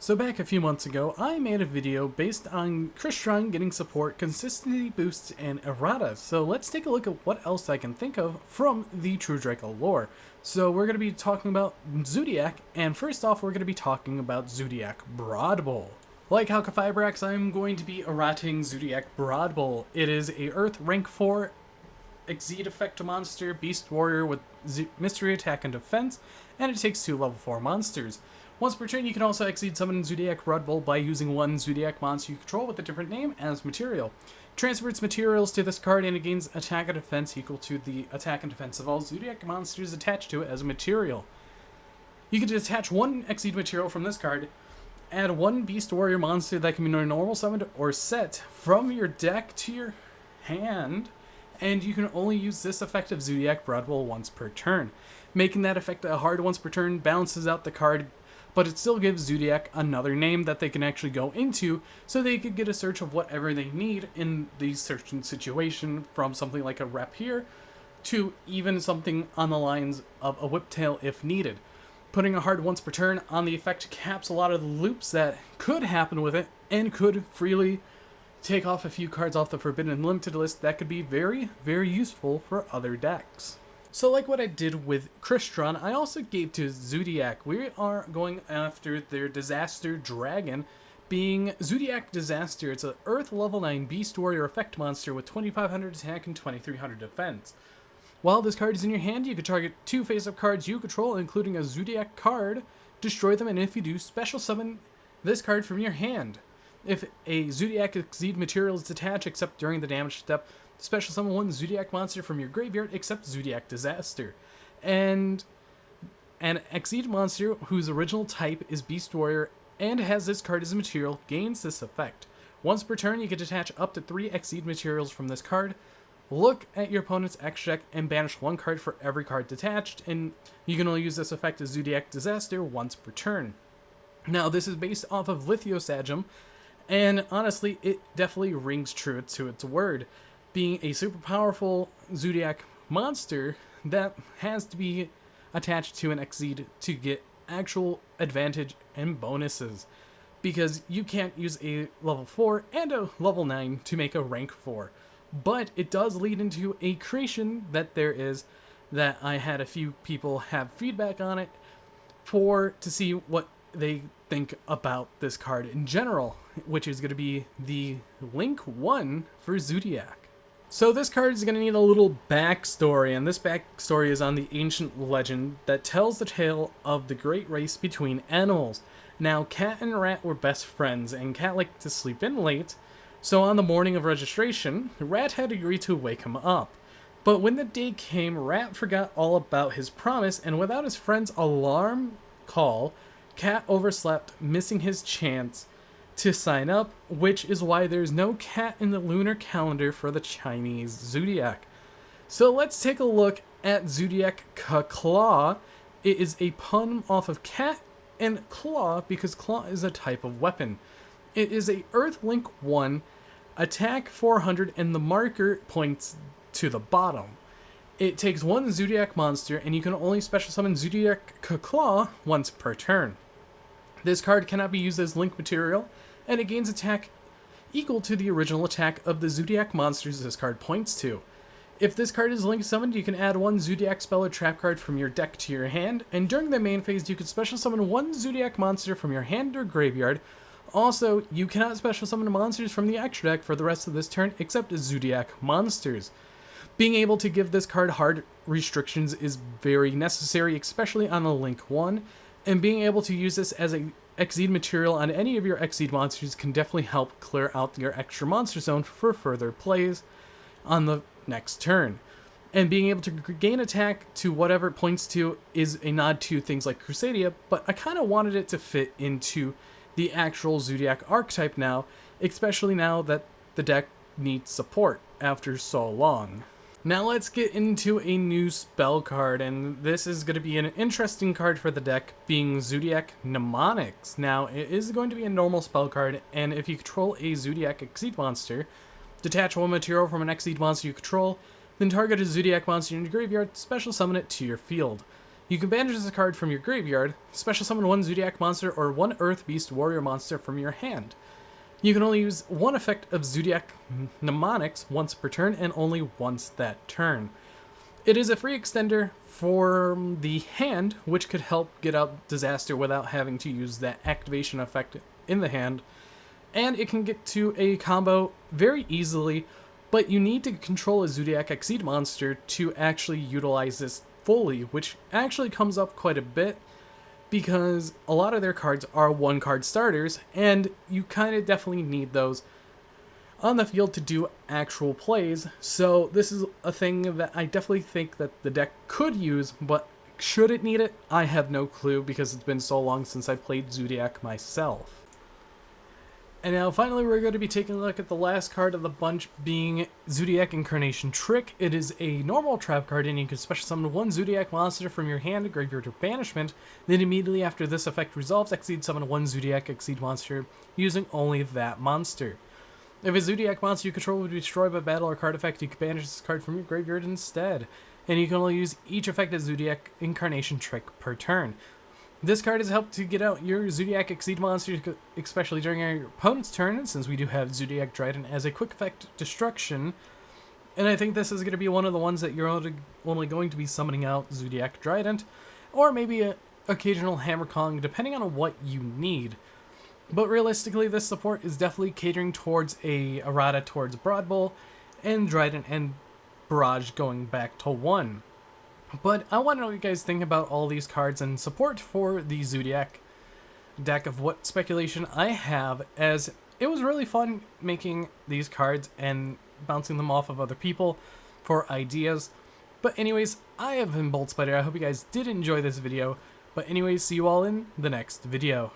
So back a few months ago, I made a video based on Crystron getting support, consistency boosts, and errata. So let's take a look at what else I can think of from the True Draco lore. So we're going to be talking about Zoodiac, and first off we're going to be talking about Zoodiac Broad Bowl. Like Halka I'm going to be errating Zoodiac Broad Bowl. It is a Earth rank 4 Exceed effect monster, Beast Warrior with mystery attack and defense, and it takes 2 level 4 monsters. Once per turn, you can also Exceed summon Zoodiac Broad Bowl by using one Zoodiac monster you control with a different name as material. Transfer its materials to this card and it gains attack and defense equal to the attack and defense of all Zoodiac monsters attached to it as a material. You can detach one Exceed material from this card, add one Beast Warrior monster that can be normal summoned or set from your deck to your hand, and you can only use this effect of Zoodiac Broad Bowl once per turn. Making that effect a hard once per turn balances out the card, but it still gives Zoodiac another name that they can actually go into, so they could get a search of whatever they need in the searching situation, from something like a rapier to even something on the lines of a whiptail if needed. Putting a hard once per turn on the effect caps a lot of the loops that could happen with it, and could freely take off a few cards off the Forbidden and Limited list that could be very, very useful for other decks. So like what I did with Crystron, I also gave to Zoodiac. We are going after their Disaster Dragon, being Zoodiac Disaster. It's an Earth level 9 Beast Warrior effect monster with 2500 attack and 2300 defense. While this card is in your hand, you can target 2 face-up cards you control, including a Zoodiac card, destroy them, and if you do, special summon this card from your hand. If a Zoodiac Exceed material is detached except during the damage step, special summon one Zoodiac monster from your graveyard except Zoodiac Disaster. And an Exceed monster whose original type is Beast Warrior and has this card as a material gains this effect. Once per turn, you can detach up to 3 Exceed materials from this card. Look at your opponent's extra deck and banish 1 card for every card detached, and you can only use this effect as Zoodiac Disaster once per turn. Now, this is based off of Lithiosagem, and honestly, it definitely rings true to its word, being a super powerful Zoodiac monster that has to be attached to an Exceed to get actual advantage and bonuses, because you can't use a level 4 and a level 9 to make a rank 4. But it does lead into a creation that there is, that I had a few people have feedback on it to see what they think about this card in general, which is going to be the Link 1 for Zoodiac. So this card is going to need a little backstory, and this backstory is on the ancient legend that tells the tale of the great race between animals. Now, Cat and Rat were best friends, and Cat liked to sleep in late, so on the morning of registration, Rat had agreed to wake him up. But when the day came, Rat forgot all about his promise, and without his friend's alarm call, Cat overslept, missing his chance to sign up, which is why there's no cat in the lunar calendar for the Chinese Zoodiac. So let's take a look at Zoodiac Claw. It is a pun off of cat and claw because claw is a type of weapon. It is a Earth Link 1, attack 400, and the marker points to the bottom. It takes 1 Zoodiac monster, and you can only special summon Zoodiac Claw once per turn. This card cannot be used as link material, and it gains attack equal to the original attack of the Zoodiac monsters this card points to. If this card is link summoned, you can add 1 Zoodiac spell or trap card from your deck to your hand, and during the main phase you can special summon 1 Zoodiac monster from your hand or graveyard. Also, you cannot special summon monsters from the extra deck for the rest of this turn except Zoodiac monsters. Being able to give this card hard restrictions is very necessary, especially on a Link 1, and being able to use this as a Exceed material on any of your Exceed monsters can definitely help clear out your extra monster zone for further plays on the next turn. And being able to gain attack to whatever it points to is a nod to things like Crusadia, but I kind of wanted it to fit into the actual Zoodiac archetype now, especially now that the deck needs support after so long. Now let's get into a new spell card, and this is going to be an interesting card for the deck, being Zoodiac Mnemonics. Now, it is going to be a normal spell card, and if you control a Zoodiac Exceed monster, detach 1 material from an Exceed monster you control, then target a Zoodiac monster in your graveyard, special summon it to your field. You can banish this card from your graveyard, special summon one Zoodiac monster or one Earth Beast warrior monster from your hand. You can only use one effect of Zoodiac mnemonics once per turn and only once that turn. It is a free extender for the hand, which could help get out Disaster without having to use that activation effect in the hand. And it can get to a combo very easily, but you need to control a Zoodiac Exceed monster to actually utilize this fully, which actually comes up quite a bit because a lot of their cards are one-card starters, and you kind of definitely need those on the field to do actual plays. So this is a thing that I definitely think that the deck could use, but should it need it? I have no clue because it's been so long since I played Zoodiac myself. And now finally we're going to be taking a look at the last card of the bunch, being Zoodiac Incarnation Trick. It is a normal trap card, and you can special summon one Zoodiac monster from your hand, graveyard, or banishment. Then immediately after this effect resolves, Exceed summon one Zoodiac Exceed monster using only that monster. If a Zoodiac monster you control would be destroyed by battle or card effect, you can banish this card from your graveyard instead. And you can only use each effect of Zoodiac Incarnation Trick per turn. This card has helped to get out your Zoodiac Exceed monster, especially during your opponent's turn, since we do have Zoodiac Trident as a quick effect destruction. And I think this is going to be one of the ones that you're only going to be summoning out Zoodiac Trident, or maybe an occasional Hammer Kong, depending on what you need. But realistically, this support is definitely catering towards a errata towards Broad Bowl, and Trident and Barrage going back to 1. But I want to know what you guys think about all these cards and support for the Zoodiac deck, of what speculation I have, as it was really fun making these cards and bouncing them off of other people for ideas. But anyways, I have been Bolt Spider. I hope you guys did enjoy this video. But anyways, see you all in the next video.